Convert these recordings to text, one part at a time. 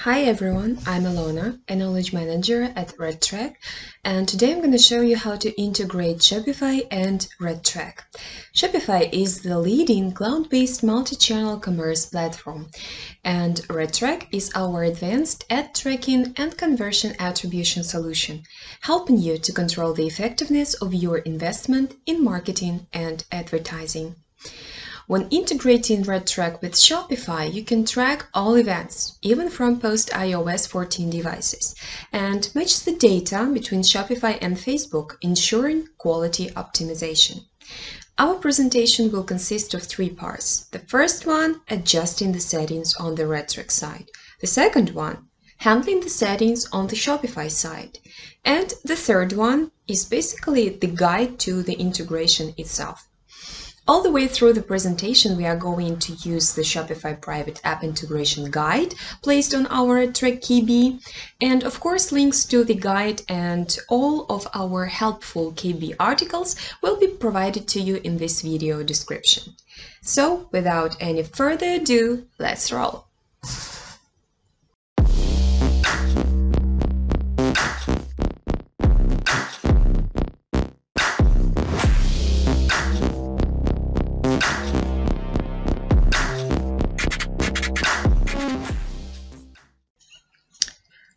Hi everyone, I'm Alona, a knowledge manager at RedTrack, and today I'm going to show you how to integrate Shopify and RedTrack. Shopify is the leading cloud-based multi-channel commerce platform, and RedTrack is our advanced ad tracking and conversion attribution solution, helping you to control the effectiveness of your investment in marketing and advertising. When integrating RedTrack with Shopify, you can track all events, even from post-iOS 14 devices, and match the data between Shopify and Facebook, ensuring quality optimization. Our presentation will consist of three parts. The first one, adjusting the settings on the RedTrack side. The second one, handling the settings on the Shopify side. And the third one is basically the guide to the integration itself. All the way through the presentation, we are going to use the Shopify Private App integration guide placed on our RedTrack KB, and of course links to the guide and all of our helpful KB articles will be provided to you in this video description. So without any further ado, let's roll!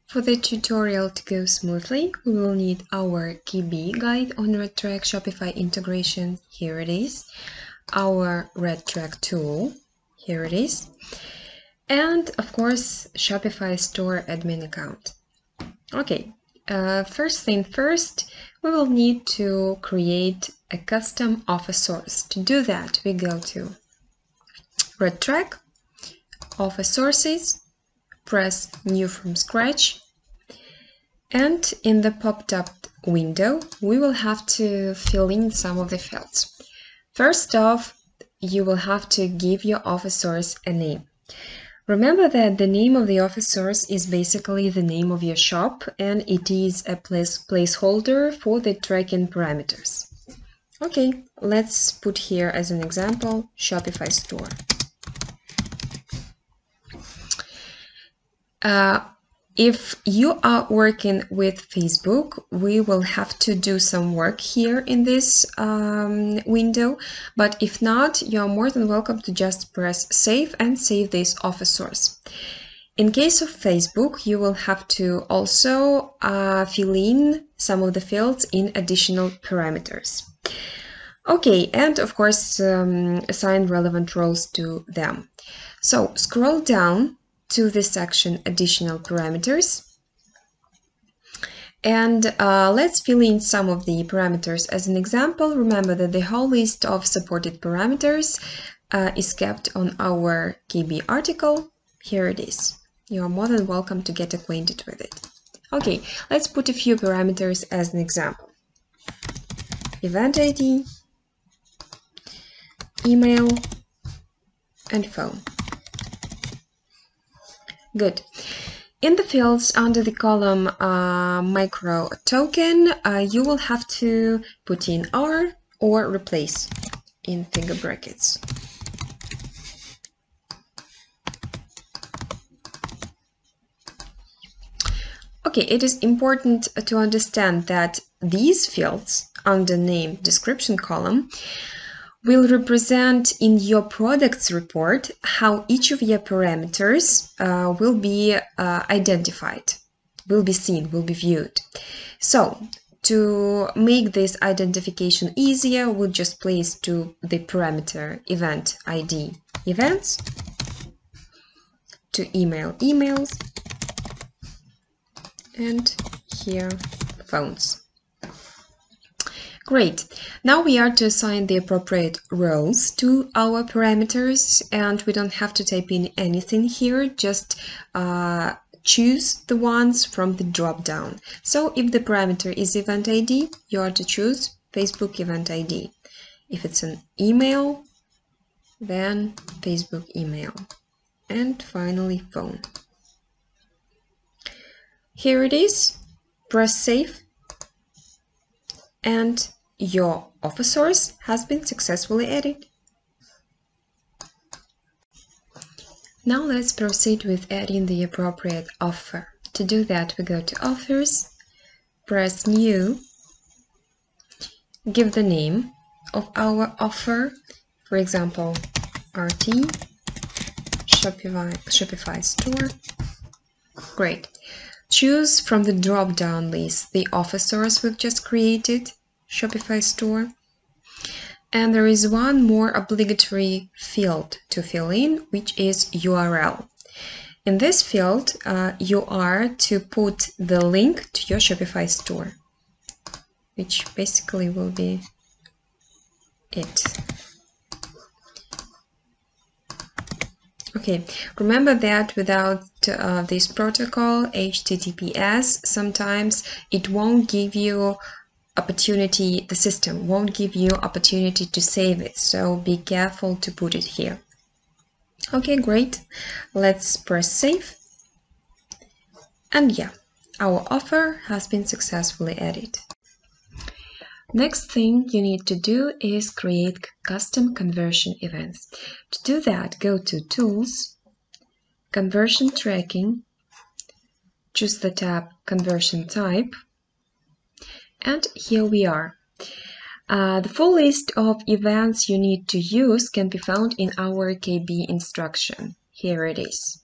For the tutorial to go smoothly, we will need our KB guide on RedTrack Shopify integration. Here it is. Our RedTrack tool. Here it is. And of course, Shopify store admin account. Okay, first thing first, we will need to create a custom offer source. To do that, we go to RedTrack, offer sources, press new from scratch, and in the popped-up window, we will have to fill in some of the fields. First off, you will have to give your offer source a name. Remember that the name of the offer source is basically the name of your shop, and it is a placeholder for the tracking parameters. Okay, let's put here as an example, Shopify store. If you are working with Facebook, we will have to do some work here in this window, but if not, you are more than welcome to just press save and save this offer source. In case of Facebook, you will have to also fill in some of the fields in additional parameters. Okay, and of course, assign relevant roles to them. So scroll down to the section additional parameters, and let's fill in some of the parameters. As an example, remember that the whole list of supported parameters is kept on our KB article. Here it is. You are more than welcome to get acquainted with it. Okay, let's put a few parameters as an example. Event ID, email, and phone. Good. In the fields under the column micro token, you will have to put in R or replace in finger brackets. Okay, it is important to understand that these fields under name description column will represent in your products report how each of your parameters will be identified, will be seen, will be viewed. So to make this identification easier, we'll just place to the parameter event ID events, to email emails, and here phones. Great. Now we are to assign the appropriate roles to our parameters, and we don't have to type in anything here, just choose the ones from the drop-down. So if the parameter is event ID, you are to choose Facebook event ID. If it's an email, then Facebook email. And finally, phone. Here it is. Press save. And your offer source has been successfully added. Now let's proceed with adding the appropriate offer. To do that, we go to Offers, press New, give the name of our offer, for example, RT, Shopify Store. Great. Choose from the drop-down list the offer source we've just created, Shopify Store. And there is one more obligatory field to fill in, which is URL. In this field, you are to put the link to your Shopify store, which basically will be it. Okay, remember that without this protocol, HTTPS, sometimes it won't give you opportunity, the system won't give you opportunity to save it, so be careful to put it here. Okay, great. Let's press save. And yeah, our offer has been successfully added. Next thing you need to do is create custom conversion events. To do that, go to Tools, Conversion Tracking, choose the tab Conversion Type, and here we are. The full list of events you need to use can be found in our KB instruction. Here it is.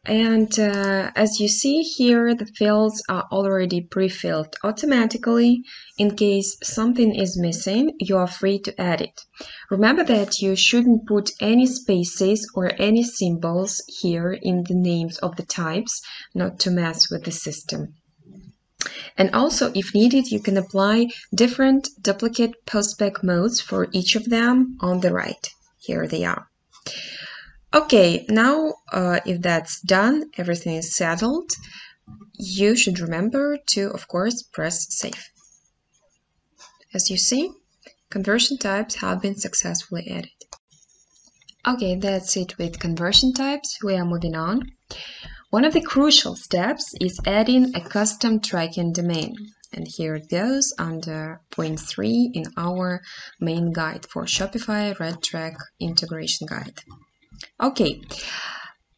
And as you see here, the fields are already pre-filled automatically. In case something is missing, you are free to add it. Remember that you shouldn't put any spaces or any symbols here in the names of the types, not to mess with the system. And also, if needed, you can apply different duplicate postback modes for each of them on the right. Here they are. Okay, now if that's done, everything is settled, you should remember to, of course, press save. As you see, conversion types have been successfully added. Okay, that's it with conversion types. We are moving on. One of the crucial steps is adding a custom tracking domain. And here it goes under point 3 in our main guide for Shopify RedTrack integration guide. Okay,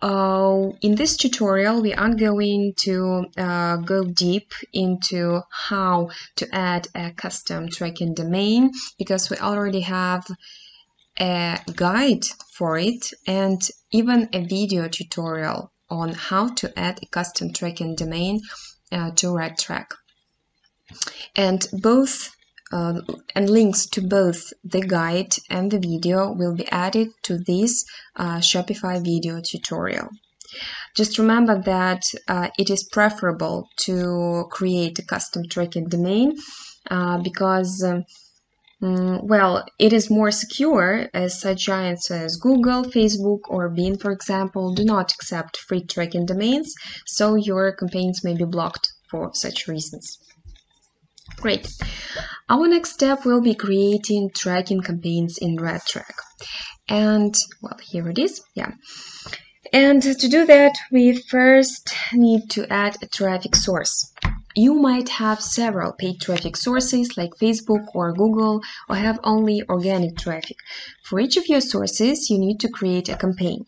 in this tutorial we aren't going to go deep into how to add a custom tracking domain because we already have a guide for it and even a video tutorial on how to add a custom tracking domain to RedTrack. And links to both the guide and the video will be added to this Shopify video tutorial. Just remember that it is preferable to create a custom tracking domain because well, it is more secure, as such giants as Google, Facebook, or Bing, for example, do not accept free tracking domains, so your campaigns may be blocked for such reasons. Great. Our next step will be creating tracking campaigns in RedTrack. And, well, here it is. Yeah. And to do that, we first need to add a traffic source. You might have several paid traffic sources like Facebook or Google, or have only organic traffic. For each of your sources, you need to create a campaign.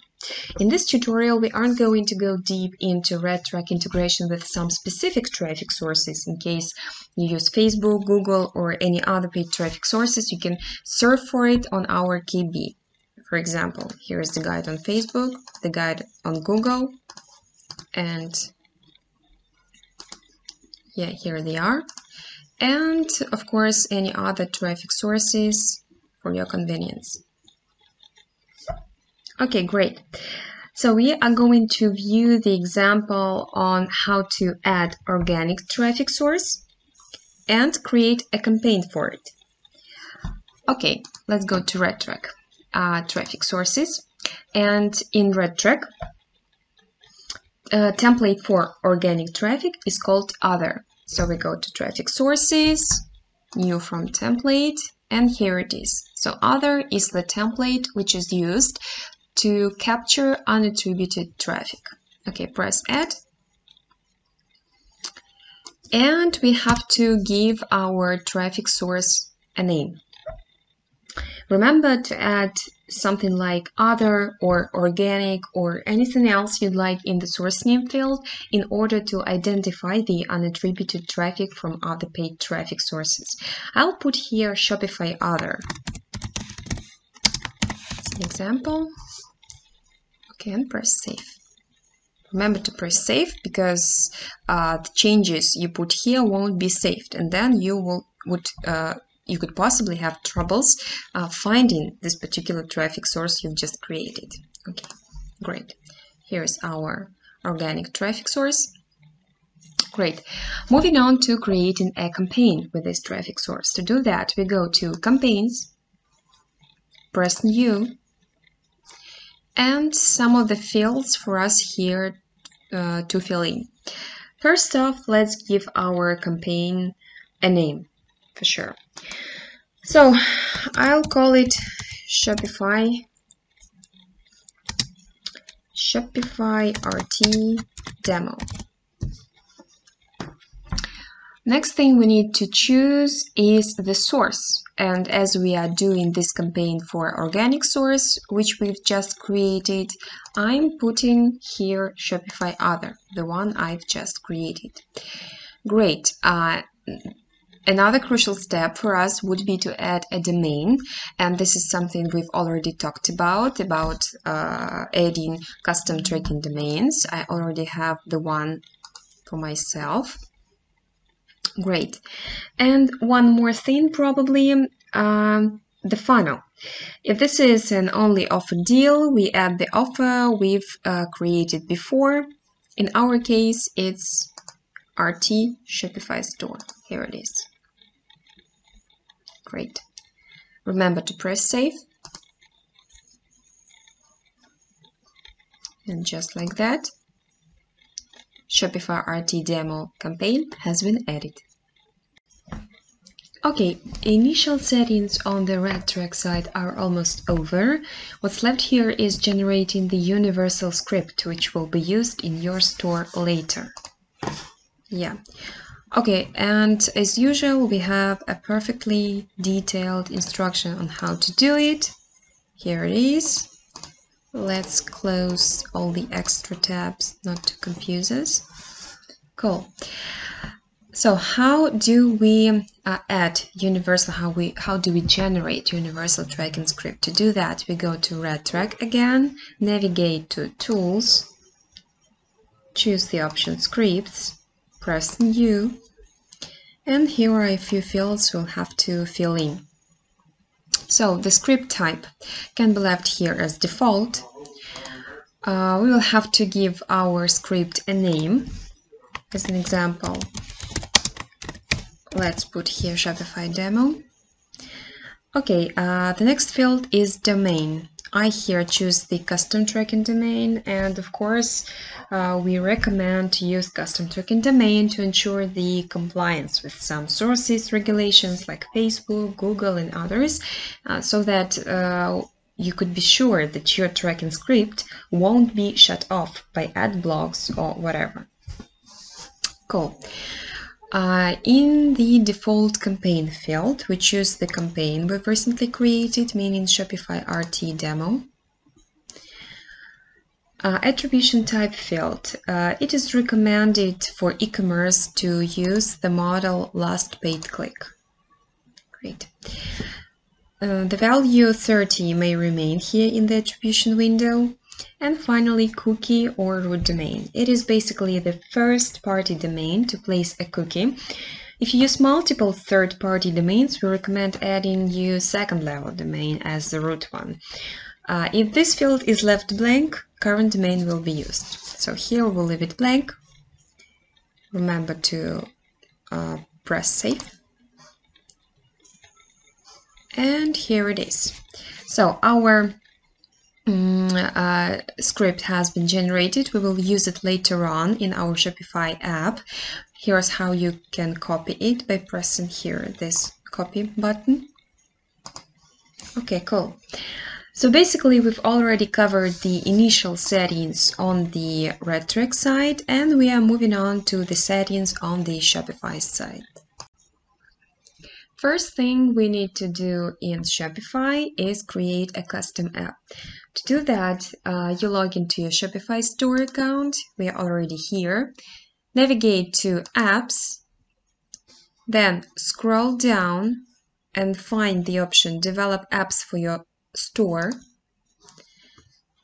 In this tutorial, we aren't going to go deep into RedTrack integration with some specific traffic sources. In case you use Facebook, Google, or any other paid traffic sources, you can search for it on our KB. For example, here is the guide on Facebook, the guide on Google, and yeah, here they are. And of course, any other traffic sources for your convenience. Okay, great. So we are going to view the example on how to add organic traffic source and create a campaign for it. Okay, let's go to RedTrack. Traffic sources, and in RedTrack, template for organic traffic is called Other. So we go to Traffic Sources, New from Template, and here it is. So Other is the template which is used to capture unattributed traffic. Okay, press Add. And we have to give our traffic source a name. Remember to add something like other or organic or anything else you'd like in the source name field in order to identify the unattributed traffic from other paid traffic sources. I'll put here Shopify Other as an example. Okay, and press save. Remember to press save because the changes you put here won't be saved, and then you could possibly have troubles finding this particular traffic source you've just created. Okay, great. Here's our organic traffic source. Great. Moving on to creating a campaign with this traffic source. To do that, we go to Campaigns, press New, and some of the fields for us here to fill in. First off, let's give our campaign a name for sure. So I'll call it Shopify RT Demo. Next thing we need to choose is the source. And as we are doing this campaign for organic source, which we've just created, I'm putting here Shopify Other, the one I've just created. Great. Another crucial step for us would be to add a domain, and this is something we've already talked about adding custom tracking domains. I already have the one for myself. Great. And one more thing, probably, the funnel. If this is an only offer deal, we add the offer we've created before. In our case, it's RT Shopify Store. Here it is. Great. Remember to press save. And just like that, Shopify RT Demo campaign has been added. Okay, initial settings on the RedTrack side are almost over. What's left here is generating the universal script, which will be used in your store later. Yeah. Okay, and as usual, we have a perfectly detailed instruction on how to do it. Here it is. Let's close all the extra tabs, not to confuse us. Cool. So how do we add universal, how do we generate universal tracking script? To do that, we go to RedTrack again, navigate to Tools, choose the option Scripts, press New, and here are a few fields we'll have to fill in. So the script type can be left here as default. We will have to give our script a name. As an example, let's put here Shopify Demo. Okay, the next field is domain. I here choose the custom tracking domain, and of course we recommend to use custom tracking domain to ensure the compliance with some sources regulations like Facebook, Google and others, so that you could be sure that your tracking script won't be shut off by ad blocks or whatever. Cool. In the default campaign field, we choose the campaign we've recently created, meaning Shopify RT Demo. Attribution type field. It is recommended for e-commerce to use the model last paid click. Great. The value 30 may remain here in the attribution window. And finally, cookie or root domain. It is basically the first-party domain to place a cookie. If you use multiple third-party domains, we recommend adding new second-level domain as the root one. If this field is left blank, current domain will be used. So here we'll leave it blank. Remember to press save. And here it is. So our script has been generated. We will use it later on in our Shopify app. Here's how you can copy it by pressing here this copy button. Okay, cool. So basically we've already covered the initial settings on the RedTrack side, and we are moving on to the settings on the Shopify side. First thing we need to do in Shopify is create a custom app. To do that, you log into your Shopify store account. We are already here. Navigate to Apps, then scroll down and find the option Develop Apps for your store.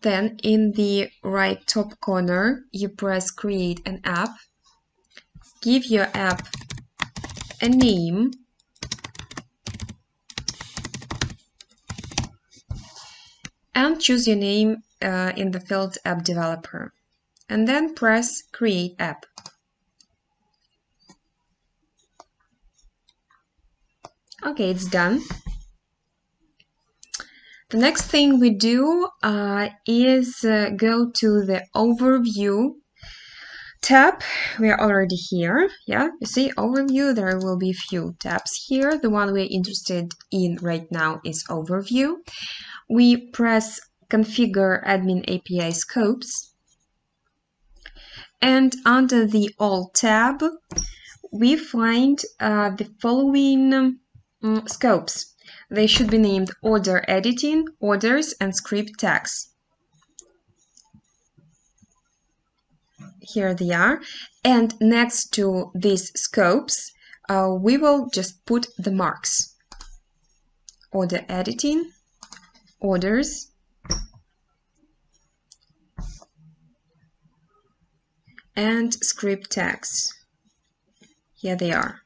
Then in the right top corner, you press Create an App. Give your app a name. And choose your name in the field App Developer. And then press Create App. Okay, it's done. The next thing we do is go to the Overview tab. We are already here. Yeah, you see Overview, there will be a few tabs here. The one we're interested in right now is Overview. We press Configure Admin API Scopes. And under the All tab, we find the following scopes. They should be named Order Editing, Orders, and Script Tags. Here they are. And next to these scopes, we will just put the marks. Order Editing, Orders, and Script Tags. Here they are.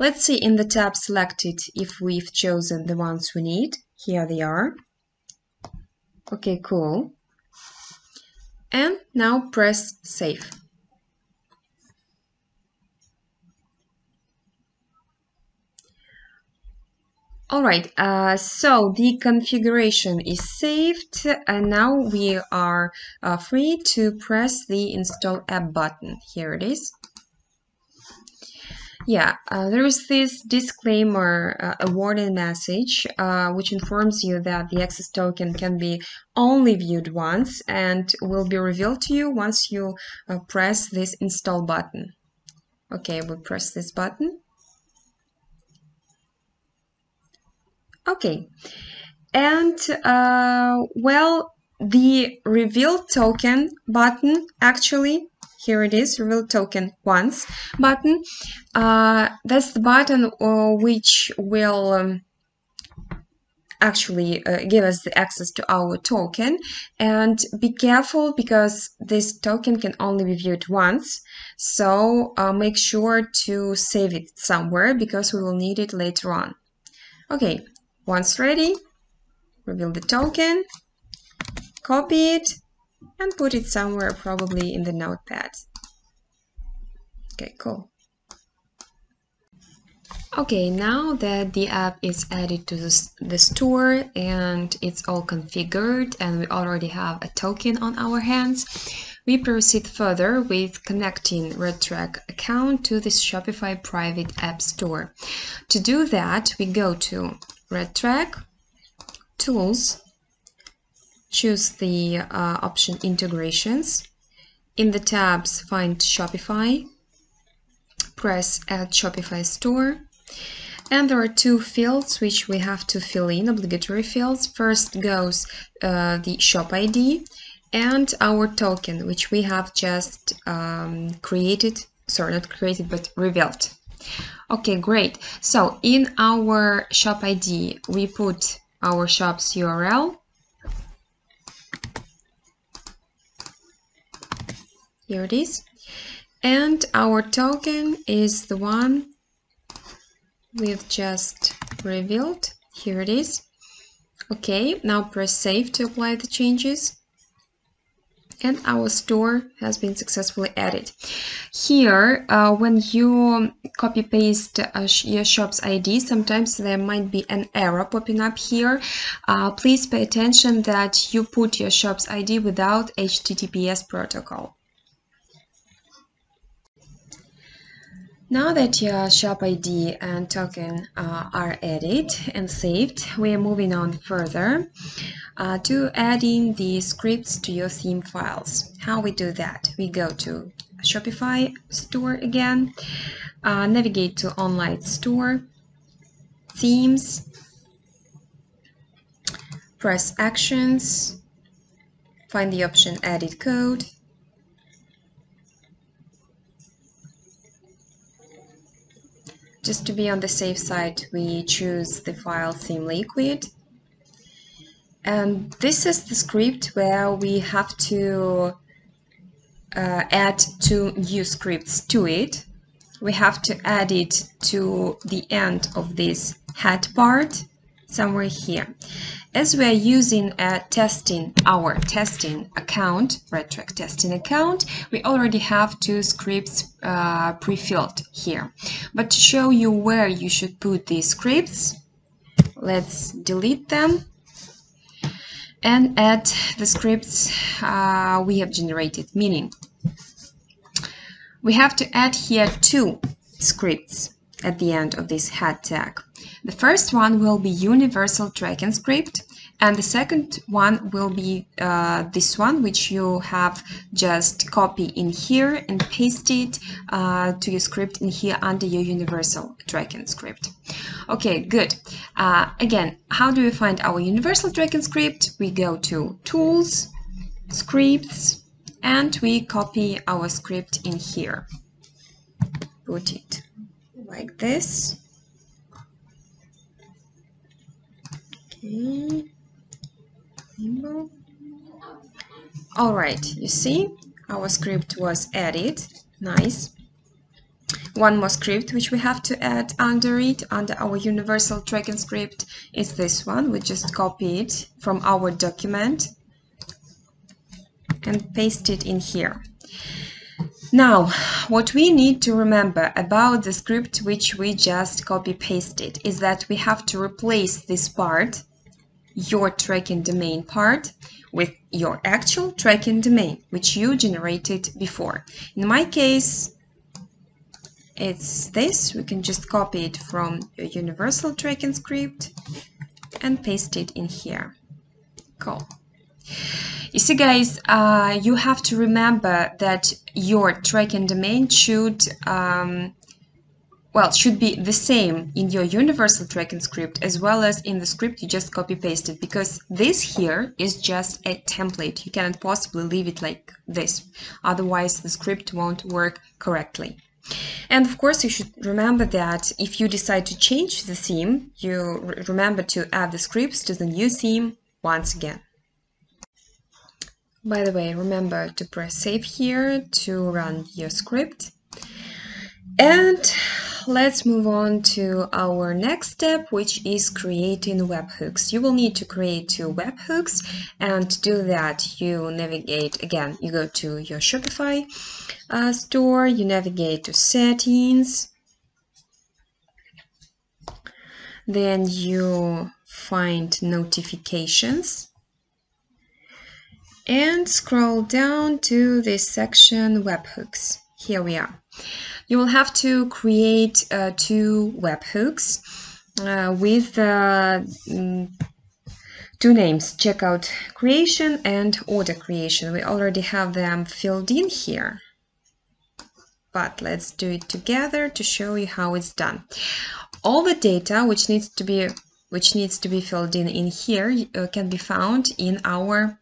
Let's see in the tab selected if we've chosen the ones we need. Here they are. Okay, cool. And now press Save. Alright, so the configuration is saved, and now we are free to press the Install App button. Here it is. Yeah, there is this disclaimer, a warning message, which informs you that the access token can be only viewed once and will be revealed to you once you press this Install button. Okay, we press this button. Okay, and well, the Reveal Token button, actually, here it is, Reveal Token Once button. That's the button which will actually give us the access to our token. And be careful because this token can only be viewed once. So make sure to save it somewhere because we will need it later on. Okay, once ready, reveal the token, copy it, and put it somewhere, probably in the notepad. Okay, cool. Okay, now that the app is added to the store and it's all configured and we already have a token on our hands, we proceed further with connecting RedTrack account to this Shopify Private App store. To do that, we go to RedTrack, Tools, choose the option Integrations. In the tabs, find Shopify, press Add Shopify Store, and there are two fields which we have to fill in, obligatory fields. First goes the shop ID and our token, which we have just created, sorry, not created, but revealed. Okay, great. So in our shop ID, we put our shop's URL. Here it is. And our token is the one we've just revealed. Here it is. Okay, now press Save to apply the changes. And our store has been successfully added. Here, when you copy paste your shop's ID, sometimes there might be an error popping up here. Please pay attention that you put your shop's ID without HTTPS protocol. Now that your shop ID and token are added and saved, we are moving on further to adding the scripts to your theme files. How we do that? We go to Shopify store again, Navigate to Online Store, Themes, press Actions, find the option Edit Code, just to be on the safe side, we choose the file Theme Liquid. And this is the script where we have to add 2 new scripts to it. We have to add it to the end of this head part, somewhere here. As we are using our testing account, RedTrack testing account, we already have 2 scripts pre-filled here. But to show you where you should put these scripts, let's delete them and add the scripts we have generated, meaning we have to add here 2 scripts at the end of this head tag. The first one will be universal tracking script, and the second one will be this one, which you have just copy in here and paste it to your script in here under your universal tracking script. Okay, good. Again, how do we find our universal tracking script? We go to Tools, Scripts, and we copy our script in here. Put it like this. Okay. All right, you see our script was added. Nice. One more script which we have to add under it, under our universal tracking script, is this one. We just copy it from our document and paste it in here. Now, what we need to remember about the script which we just copy-pasted is that we have to replace this part, your tracking domain part, with your actual tracking domain, which you generated before. In my case, it's this. We can just copy it from your universal tracking script and paste it in here. Cool. You see, guys, you have to remember that your tracking domain should be the same in your universal tracking script as well as in the script you just copy pasted, because this here is just a template. You cannot possibly leave it like this, otherwise the script won't work correctly. And of course, you should remember that if you decide to change the theme, you remember to add the scripts to the new theme once again. By the way, remember to press save here to run your script. And let's move on to our next step, which is creating webhooks. You will need to create 2 webhooks, and to do that, you navigate again. You go to your Shopify store, you navigate to Settings, then you find Notifications, and scroll down to this section, Webhooks. Here we are. You will have to create 2 webhooks with 2 names, checkout creation and order creation. We already have them filled in here, but let's do it together to show you how it's done. All the data which needs to be filled in here can be found in our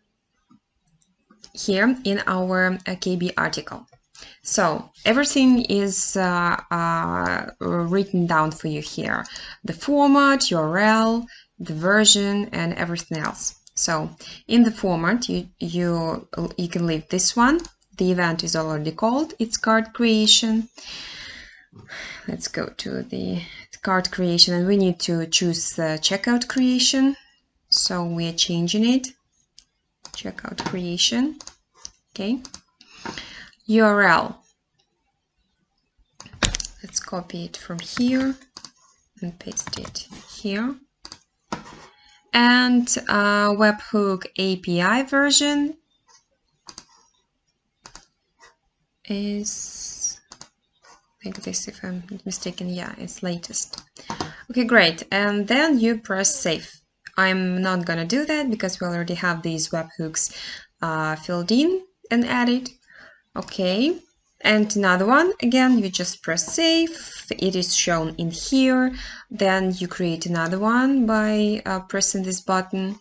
KB article. So everything is written down for you here: the format, URL, the version, and everything else. So in the format, you can leave this one. The event is already called. It's cart creation. Let's go to the cart creation, and we need to choose checkout creation. So we are changing it. Checkout creation. Okay. URL. Let's copy it from here and paste it here. And webhook API version is like this, if I'm not mistaken. Yeah, it's latest. Okay, great. And then you press save. I'm not gonna do that because we already have these webhooks filled in and added. Okay, And another one, again, you just press save. It is shown in here. Then you create another one by pressing this button.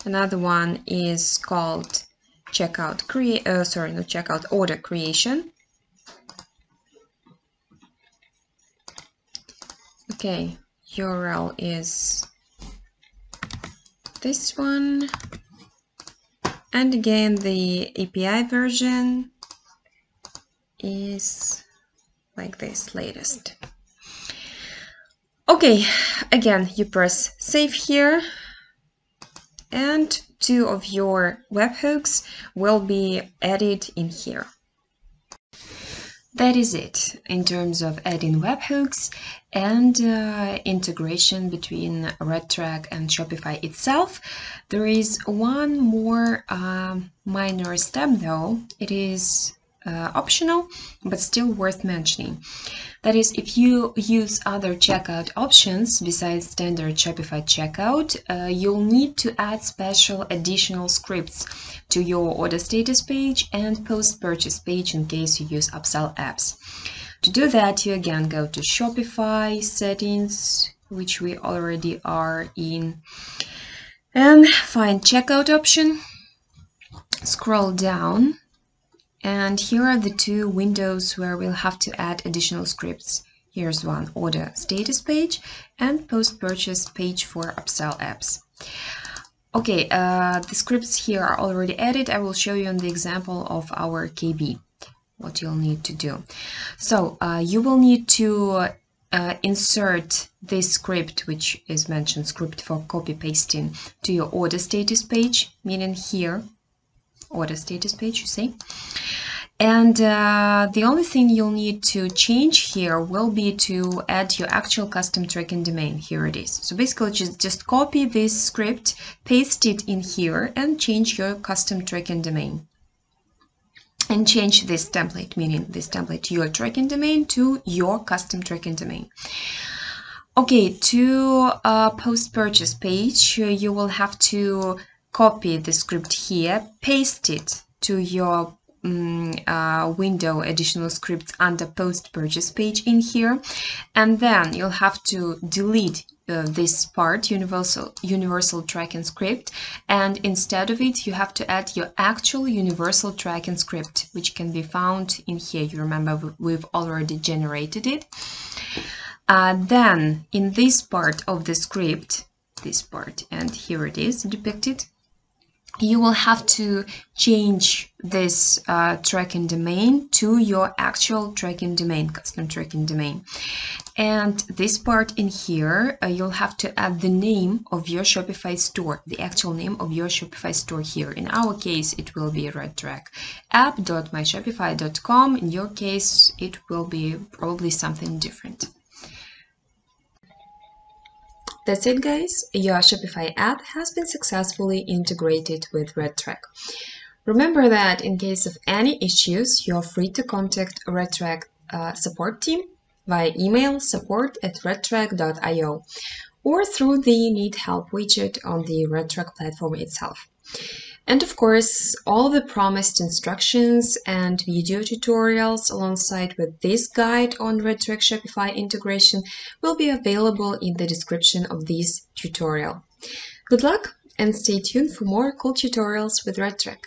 Another one is called order creation. Okay, URL is this one. And again, the API version is like this, latest. Okay, again, you press save here, and 2 of your webhooks will be added in here. That is it in terms of adding webhooks and integration between RedTrack and Shopify itself. There is one more minor step though. It is optional, but still worth mentioning. That is, if you use other checkout options besides standard Shopify checkout, you'll need to add special additional scripts to your order status page and post-purchase page in case you use upsell apps. To do that, you again go to Shopify settings, which we already are in, and find checkout option, scroll down, and here are the 2 windows where we'll have to add additional scripts. Here's one, order status page and post-purchase page for upsell apps. Okay, the scripts here are already added. I will show you on the example of our KB what you'll need to do. So you will need to insert this script, which is mentioned, script for copy pasting, to your order status page, meaning here, order status page, you see. And the only thing you'll need to change here will be to add your actual custom tracking domain. Here it is. So basically just copy this script, paste it in here, and change your custom tracking domain. And change this template, meaning this template, your tracking domain, to your custom tracking domain. Okay, to post-purchase page, you will have to copy the script here, paste it to your window additional scripts under post-purchase page in here, and then you'll have to delete this part, universal tracking script, and instead of it you have to add your actual universal tracking script, which can be found in here. You remember we've already generated it. Then in this part of the script, this part, and here it is depicted, you will have to change this tracking domain to your actual tracking domain, custom tracking domain. And this part in here, you'll have to add the name of your Shopify store, the actual name of your Shopify store here. In our case, it will be RedTrack app.myshopify.com. In your case, it will be probably something different. That's it, guys. Your Shopify app has been successfully integrated with RedTrack. Remember that in case of any issues, you're free to contact RedTrack support team via email support@redtrack.io or through the Need Help widget on the RedTrack platform itself. And of course, all the promised instructions and video tutorials alongside with this guide on RedTrack Shopify integration will be available in the description of this tutorial. Good luck and stay tuned for more cool tutorials with RedTrack.